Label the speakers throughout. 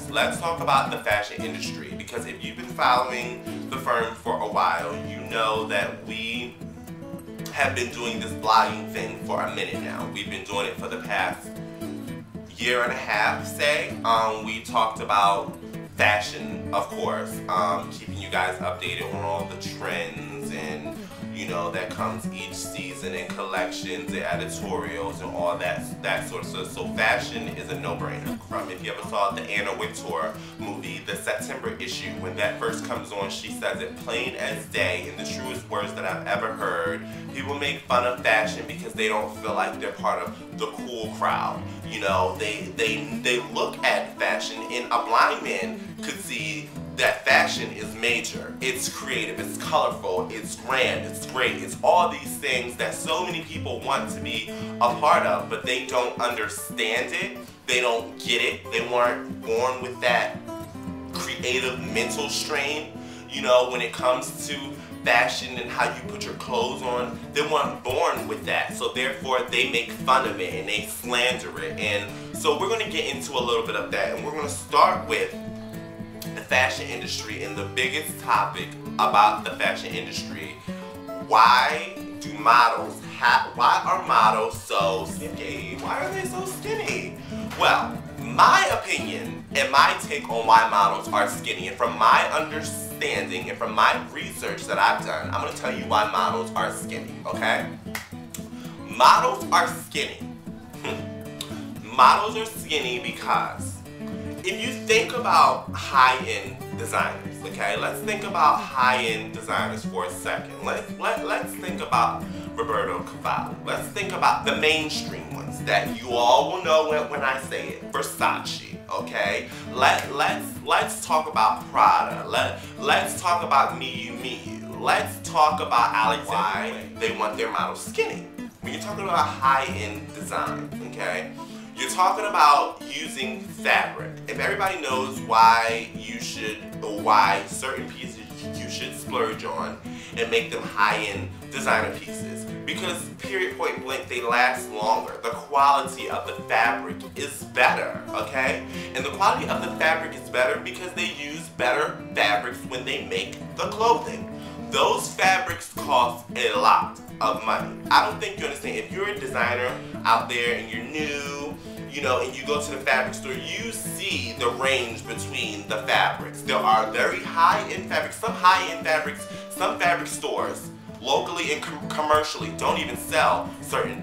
Speaker 1: this. Let's talk about the fashion industry, because if you've been following the firm for a while, you know that we have been doing this blogging thing for a minute now. We've been doing it for the past year and a half, say. We talked about fashion, of course, keeping you guys updated on all the trends and, you know, that comes each season, and collections and editorials and all that sort of stuff. So fashion is a no-brainer. From, if you ever saw the Anna Wintour movie, the September issue, when that first comes on, she says it plain as day in the truest words that I've ever heard. People make fun of fashion because they don't feel like they're part of the cool crowd. You know, they look at fashion, and a blind man could see that fashion is major, it's creative, it's colorful, it's grand, it's great, it's all these things that so many people want to be a part of, but they don't understand it, they don't get it, they weren't born with that creative mental strain, you know, when it comes to fashion and how you put your clothes on. They weren't born with that, so therefore they make fun of it and they slander it. And so we're going to get into a little bit of that, and we're going to start with the fashion industry. And the biggest topic about the fashion industry: why are models so skinny? Why are they so skinny? Well, my opinion and my take on why models are skinny, and from my understanding and from my research that I've done, I'm going to tell you why models are skinny, okay? Models are skinny. Models are skinny because if you think about high-end designers, okay? Let's think about high-end designers for a second. Let's think about Roberto Cavalli. Let's think about the mainstream ones that you all will know when I say it. Versace, okay? Let's talk about Prada. Let's talk about Miu Miu. Let's talk about Alexander. Why they want their models skinny. When you're talking about high-end design, okay? You're talking about using fabric. If everybody knows why certain pieces you should splurge on and make them high-end designer pieces, because period, point blank, they last longer. The quality of the fabric is better, okay? And the quality of the fabric is better because they use better fabrics when they make the clothing. Those fabrics cost a lot of money. I don't think you understand. If you're a designer out there and you're new, you know, and you go to the fabric store, you see the range between the fabrics. There are very high-end fabrics, some high-end fabrics, some fabric stores, locally and commercially, don't even sell certain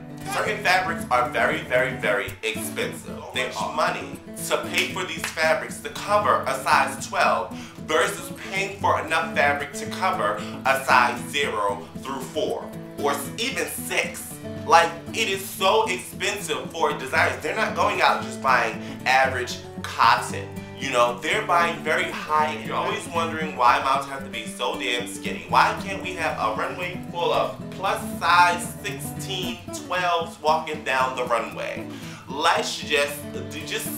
Speaker 1: fabrics are very, very, very expensive. They are money to pay for these fabrics to cover a size 12 versus paying for enough fabric to cover a size 0 through 4 or even 6. Like, it is so expensive for designers. They're not going out just buying average cotton. You know, they're buying very high. You're always wondering why models have to be so damn skinny. Why can't we have a runway full of plus size 16, 12s walking down the runway? Let's just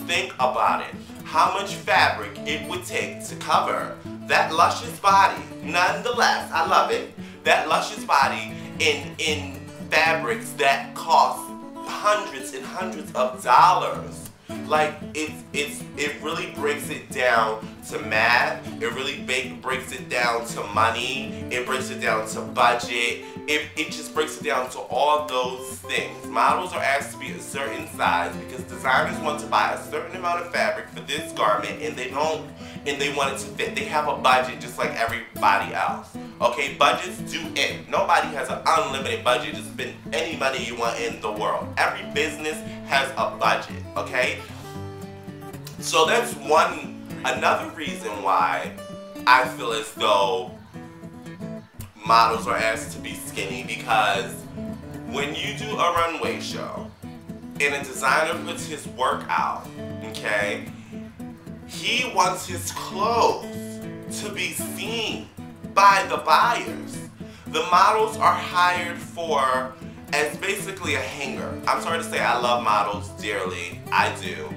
Speaker 1: think about it. How much fabric it would take to cover that luscious body. Nonetheless, I love it. That luscious body in fabrics that cost hundreds and hundreds of dollars. Like, it really breaks it down to math. It really breaks it down to money. It breaks it down to budget. It just breaks it down to all those things. Models are asked to be a certain size because designers want to buy a certain amount of fabric for this garment, and they want it to fit. They have a budget just like everybody else. Okay, budgets do end. Nobody has an unlimited budget to spend any money you want in the world. Every business has a budget, okay? So that's another reason why I feel as though models are asked to be skinny, because when you do a runway show and a designer puts his work out, okay, he wants his clothes to be seen by the buyers. The models are hired for as basically a hanger. I'm sorry to say, I love models dearly, I do.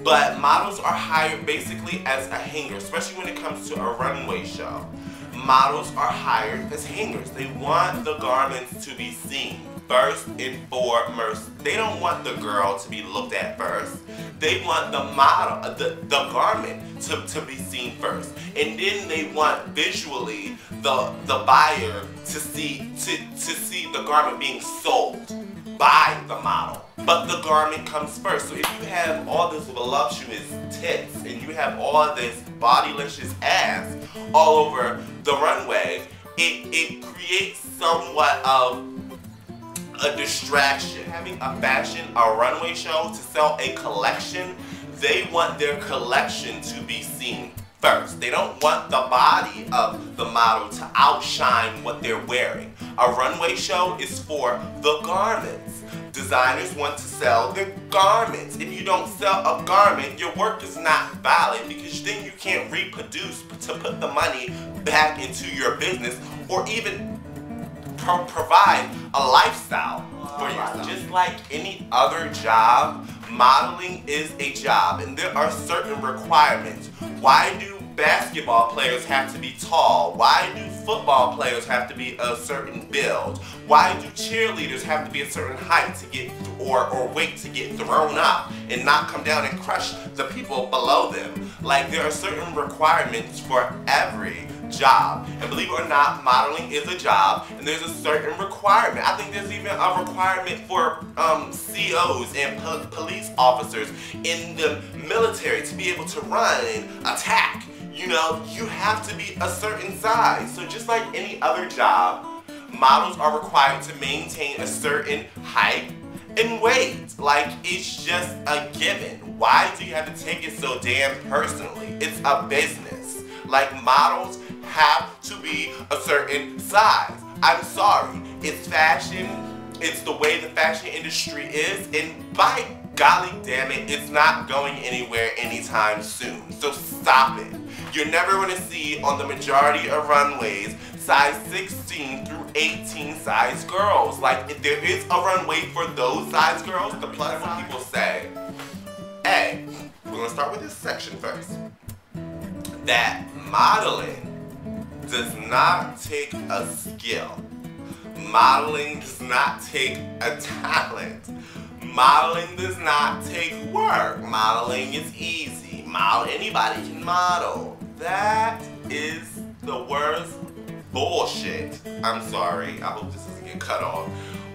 Speaker 1: But models are hired basically as a hanger, especially when it comes to a runway show. Models are hired as hangers. They want the garments to be seen. first and foremost. They don't want the girl to be looked at first. They want the model, the garment to be seen first. And then they want visually the buyer to see the garment being sold by the model. But the garment comes first. So if you have all this voluptuous tits and you have all this bodylicious ass all over the runway, it creates somewhat of a distraction. Having a runway show to sell a collection, they want their collection to be seen first. They don't want the body of the model to outshine what they're wearing. A runway show is for the garments. Designers want to sell their garments. If you don't sell a garment, your work is not valid, because then you can't reproduce to put the money back into your business or even provide a lifestyle for yourself. Just like any other job, modeling is a job, and there are certain requirements. Why do basketball players have to be tall? Why do football players have to be a certain build? Why do cheerleaders have to be a certain height to get, or weight to get thrown up and not come down and crush the people below them? Like, there are certain requirements for every job. And believe it or not, modeling is a job, and there's a certain requirement. I think there's even a requirement for COs and police officers in the military to be able to run and attack. You know, you have to be a certain size. So just like any other job, models are required to maintain a certain height and weight. Like, it's just a given. Why do you have to take it so damn personally? It's a business. Like, models have to be a certain size. I'm sorry, it's fashion, it's the way the fashion industry is, and by golly damn it, it's not going anywhere anytime soon. So stop it. You're never going to see on the majority of runways size 16 through 18 size girls. Like, if there is a runway for those size girls, the plus size people say, hey, we're going to start with this section first. That modeling does not take a skill. Modeling does not take a talent. Modeling does not take work. Modeling is easy. Anybody can model. That is the worst bullshit. I'm sorry. I hope this doesn't get cut off.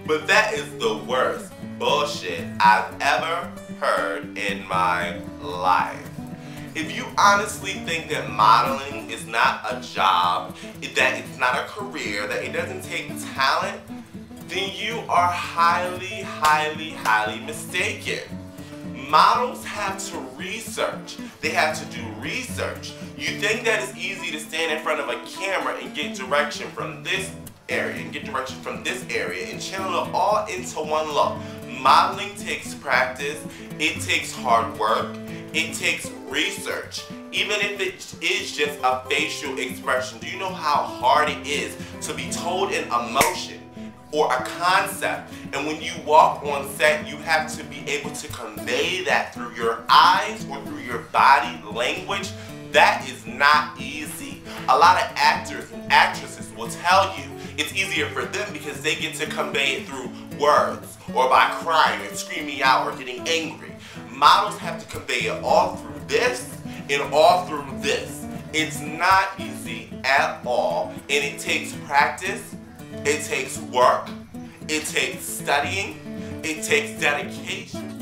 Speaker 1: But that is the worst bullshit I've ever heard in my life. If you honestly think that modeling is not a job, that it's not a career, that it doesn't take talent, then you are highly, highly, highly mistaken. Models have to research. They have to do research. You think that it's easy to stand in front of a camera and get direction from this area and get direction from this area and channel it all into one look. Modeling takes practice. It takes hard work. It takes research. Even if it is just a facial expression, do you know how hard it is to be told an emotion or a concept? And when you walk on set, you have to be able to convey that through your eyes or through your body language. That is not easy. A lot of actors and actresses will tell you it's easier for them because they get to convey it through words or by crying and screaming out or getting angry. Models have to convey it all through this and all through this. It's not easy at all, and it takes practice, it takes work, it takes studying, it takes dedication.